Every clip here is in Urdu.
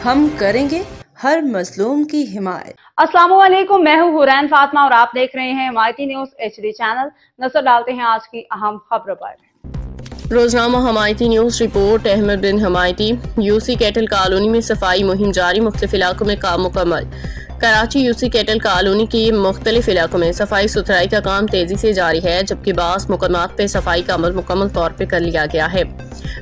ہم کریں گے ہر مظلوم کی حمایت۔ السلام علیکم، میں ہوں حورین فاطمہ اور آپ دیکھ رہے ہیں حمایتی نیوز HD چینل۔ نظر ڈالتے ہیں آج کی اہم خبروں پر۔ روزنامہ حمایتی نیوز رپورٹ۔ احمد بن حمایتی۔ یوسی کیٹل کالونی میں صفائی مہم جاری، مختلف علاقوں میں کام مکمل۔ کراچی یوسی کیٹل کالونی کی مختلف علاقوں میں صفائی ستھرائی کا کام تیزی سے جاری ہے، جبکہ بعض مقامات پہ صفائی کا عمل مکمل طور پہ کر لیا گیا ہے۔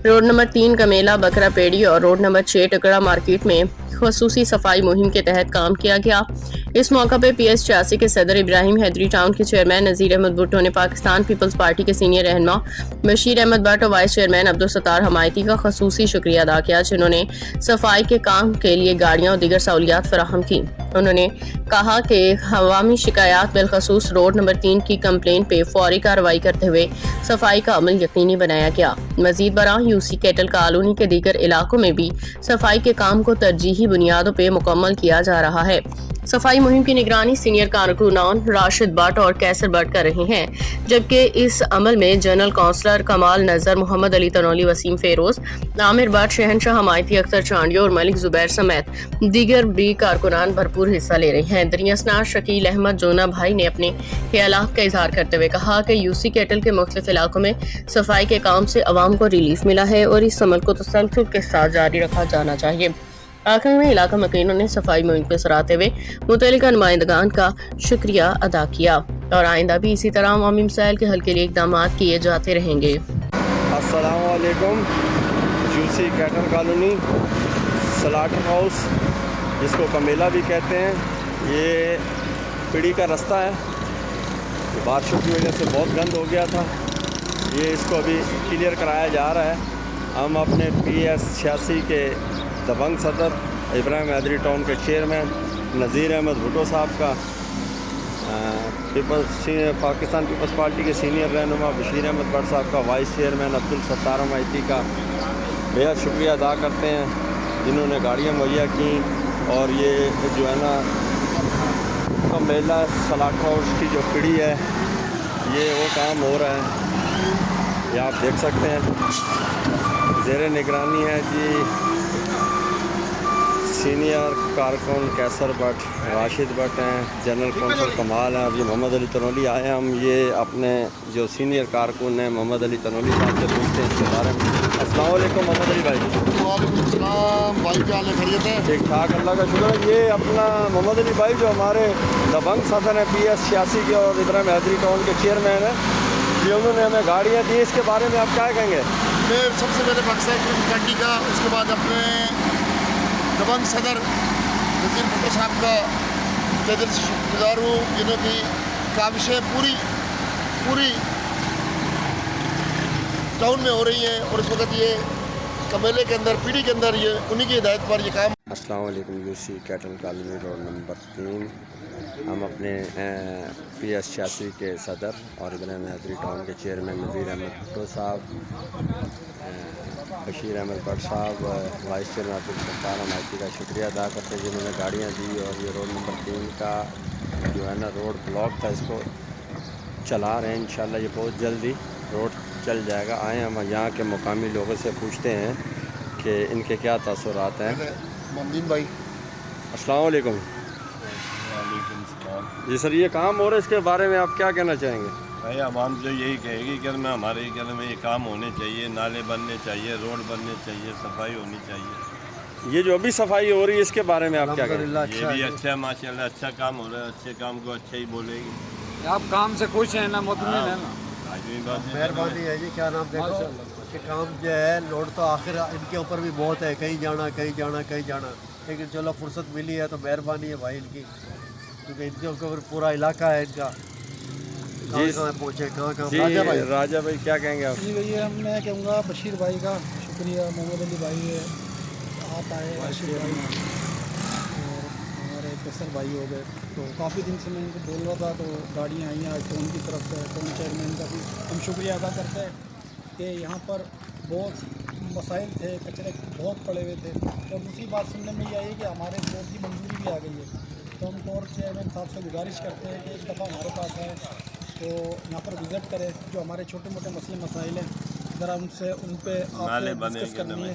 روڈ نمبر 3 کمیلا بکرا پیڑی اور روڈ نمبر 6 ٹکڑا مارکیٹ میں خصوصی صفائی مہم کے تحت کام کیا گیا۔ اس موقع پہ PS 86 کے صدر ابراہیم حیدری، ٹاؤن کے چیئرمین نذیر احمد بھٹو نے پاکستان پیپلز پارٹی کے سینئر رہنما بشیر احمد بٹ اور وائس چیئرمین عبدالستار حمایتی کا خصوصی شکریہ ادا کیا، جنہوں نے صفائی کے کام کے لیے گاڑیاں اور دیگر سہولیات فراہم کی۔ انہوں نے کہا کہ عوامی شکایات بالخصوص روڈ نمبر 3 کی کمپلین پہ فوری کارروائی کرتے ہوئے صفائی کا عمل یقینی بنایا گیا۔ مزید برآں یوسی کیٹل کالونی کے دیگر علاقوں میں بھی صفائی کے کام کو ترجیحی بنیادوں پہ مکمل کیا جا رہا ہے۔ صفائی مہم کی نگرانی سینئر کارکنان راشد بٹ اور کیسر بٹ کر رہے ہیں، جبکہ اس عمل میں جنرل کونسلر کمال نظر، محمد علی تنولی، وسیم فیروز، عامر بٹ، شہنشاہ حمایتی، اختر چانڈیو اور ملک زبیر سمیت دیگر بھی کارکنان بھرپور حصہ لے رہے ہیں۔ دریاسناز شکیل احمد جونا بھائی نے اپنے خیالات کا اظہار کرتے ہوئے کہا کہ یوسی کیٹل کے مختلف علاقوں میں صفائی کے کام سے عوام کو ریلیف ملا ہے اور اس عمل کو تسلسل کے ساتھ جاری رکھا جانا چاہیے۔ آخر میں علاقہ مکینوں نے صفائی مہم پہ سراہتے ہوئے متعلقہ نمائندگان کا شکریہ ادا کیا اور آئندہ بھی اسی طرح عوامی مسائل کے حل کے لیے اقدامات کیے جاتے رہیں گے۔ السلام علیکم۔ Yossi Cattell colony slaughter house, جس کو کمیلا بھی کہتے ہیں، یہ پیڑی کا رستہ ہے۔ بارشوں کی وجہ سے بہت گند ہو گیا تھا، یہ اس کو ابھی کلیئر کرایا جا رہا ہے۔ ہم اپنے PS 86 کے دبنگ صدر، ابراہیم حیدری ٹاؤن کے چیئرمین نذیر احمد بھٹو صاحب کا، پاکستان پیپلز پارٹی کے سینئر رہنما بشیر احمد بٹ صاحب کا، وائس چیئرمین عبدالستار حمایتی کا بہت شکریہ ادا کرتے ہیں، جنہوں نے گاڑیاں مہیا کیں۔ اور یہ جو ہے نا کمیلا سلاٹر ہاؤس کی جو پڑی ہے، یہ وہ کام ہو رہا ہے، یہ آپ دیکھ سکتے ہیں، زیر نگرانی ہے جی سینئر کارکن کیسر بٹ، راشد بٹ ہیں، جنرل کونسل کمال ہیں، اب یہ محمد علی تنولی آئے ہیں۔ ہم یہ اپنے جو سینئر کارکن ہیں محمد علی تنولی صاحب سے پوچھتے ہیں اس کے بارے میں۔ السلام علیکم محمد علی بھائی۔ وعلیکم السلام بھائی، کیا حال ہے؟ خیریت ہے؟ ٹھیک ٹھاک، اللہ کا شکر ہے۔ یہ اپنا محمد علی بھائی جو ہمارے دبنگ صدر ہیں PS 86 کے اور ابراہیم حیدری ٹاؤن کے چیئرمین ہیں، یہ انہوں نے ہمیں گاڑیاں دی، اس کے بارے میں آپ کیا کہیں گے؟ میں سب سے پہلے پاکستان پیپلز پارٹی کا، اس کے بعد اپنے دبنگ صدر نذیر بھٹو صاحب کا دل سے شکر گزار ہوں، جنہوں کی کاوشیں پوری ٹاؤن میں ہو رہی ہیں، اور اس وقت یہ کمیلے کے اندر، پیڑی کے اندر، یہ انہی کی ہدایت پر یہ کام۔ السلام علیکم۔ Yossi Cattell colony road number 3، ہم اپنے PS 86 کے صدر اور ابراہیم حیدری ٹاؤن کے چیئرمین نذیر احمد بھٹو صاحب، بشیر احمد بٹ صاحب، وائس چیئرمین عبدالستار حمایتی کا شکریہ ادا کرتے ہیں، جنہوں نے گاڑیاں دی۔ اور یہ روڈ نمبر 3 کا جو ہے نا روڈ بلاک تھا، اس کو چلا رہے ہیں، انشاءاللہ یہ بہت جلدی روڈ چل جائے گا۔ آئیں ہم یہاں کے مقامی لوگوں سے پوچھتے ہیں کہ ان کے کیا تاثرات ہیں۔ محمدین بھائی، السلام علیکم۔ وعلیکم السلام۔ جی سر، یہ کام ہو رہا ہے، اس کے بارے میں آپ کیا کہنا چاہیں گے؟ بھائی عوام جو یہی کہے گی کہ ہمارے گھر میں یہ کام ہونے چاہیے، نالے بننے چاہیے، روڈ بننے چاہیے، صفائی ہونی چاہیے۔ یہ جو ابھی صفائی ہو رہی ہے، اس کے بارے میں آپ کیا کہیں گے؟ یہ بھی اچھا ہے، ماشاء اللہ اچھا کام ہو رہا ہے، اچھے کام کو اچھا ہی بولے گی۔ آپ کام سے خوش ہیں نا، مطمئن ہیں نا؟ مہربانی ہے جی، کیا نام دیکھو کہ کام جو ہے لوڈ تو آخر ان کے اوپر بھی بہت ہے، کہیں جانا، لیکن چلو فرصت ملی ہے تو مہربانی ہے بھائی ان کی، کیونکہ ان کے اوپر پورا علاقہ ہے ان کا، کہاں پہنچے کہاں۔ راجہ بھائی کیا کہیں گے آپ؟ جی بھیا، میں کہوں گا بشیر بھائی کا شکریہ، محمد علی بھائی ہے، آپ آئے، راشد بھائی اور ہمارے کیسر بھائی ہو گئے، تو کافی دن سے میں ان کو بول رہا تھا، تو گاڑیاں آئی ہیں آج تو ان کی طرف سے، ٹاؤن چیئرمین کا بھی ہم شکریہ ادا کرتے ہیں کہ یہاں پر بہت مسائل تھے، کچرے بہت پڑے ہوئے تھے، اور دوسری بات سننے میں یہ آئی کہ ہمارے بورڈ کی منظوری بھی آ گئی ہے، تو ہم ٹاؤن چیئرمین صاحب سے گزارش کرتے ہیں کہ ایک دفعہ ہمارے پاس آئے تو یہاں پر وزٹ کرے، جو ہمارے چھوٹے موٹے مسئلے مسائل ہیں ذرا ان پہ آپ سے ڈسکس کرنی ہے،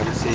MC